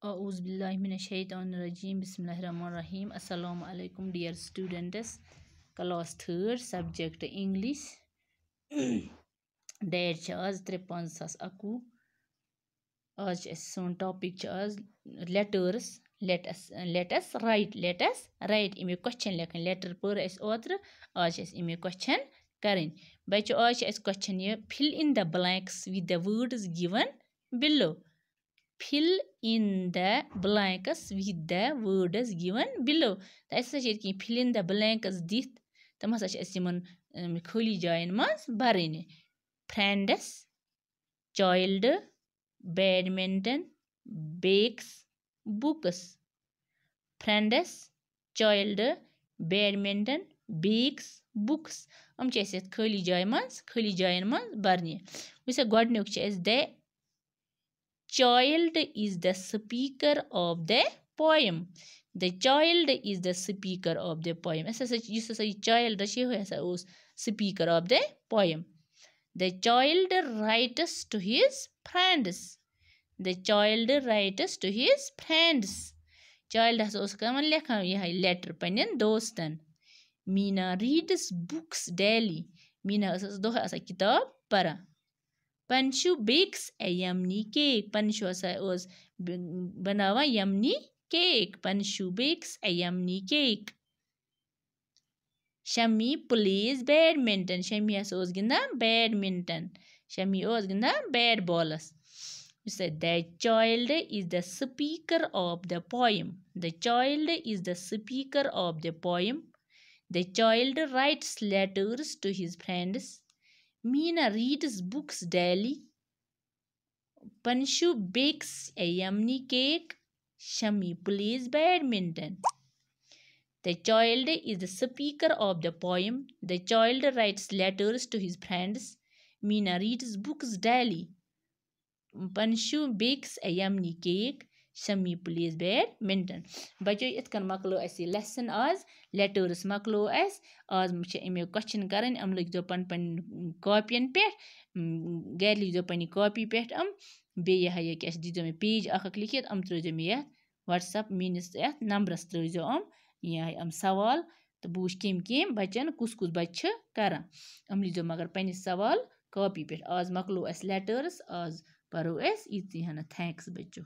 Auzubillahiminash-shaytanir-rajim. Bismillahir-rahmanir-rahim. Assalamu alaikum dear students. Class 3rd subject English. Date छ आज 5321. आज सोन topic छ आज letters. Let us write. इमे question लेखन. Letter पर अस ओत्र. आज इमे question करें. बच्चों आज question ये fill in the blanks with the words given below. Fill in the blanks with the words given below. ऐसा चीज़ कि fill in the blanks दित तम हसा ऐसिमन खाली जायन मस भरने. Friends, child, badminton, bakes, books. Friends, child, badminton, bakes, books. हम चेसे खाली जायन मस भरने. वैसे गॉडन्युक chess the child is the speaker of the poem. The child is the speaker of the poem. ऐसा child is speaker of the poem. The child writes to his friends. The child writes to his friends. Child has letter panin dostan. Mina reads books daily. Mina has kitab para. Panshu bakes a yummy cake. Panshu was banawa yummy cake. Panshu bakes a yummy cake. Shami plays badminton. Shami was ginda badminton. Shami was ginda bad balls. We said the child is the speaker of the poem. The child is the speaker of the poem. The child writes letters to his friends. Meena reads books daily. Panshu bakes a yummy cake. Shami plays badminton. The child is the speaker of the poem. The child writes letters to his friends. Meena reads books daily. Panshu bakes a yummy cake. Shami plays badminton. बच्चों इतकन मकलो ऐसी lesson आज letters मकलो ऐस आज मुझे इमे question करन हम लोग जो पन कॉपियन पे गैली जो पनी कॉपी पे हम बे ये कि ऐसे जो में पेज आखक लिखित हम तो जो में WhatsApp मीनिस नंबरस तो जो हम सवाल तो बूझ केम बच्चन कुस बच्चे करा हम जो मगर पनी सवाल कॉपी पे आज मकलो ऐस letters आज परो ऐस इतनी है ना thanks बच्चों.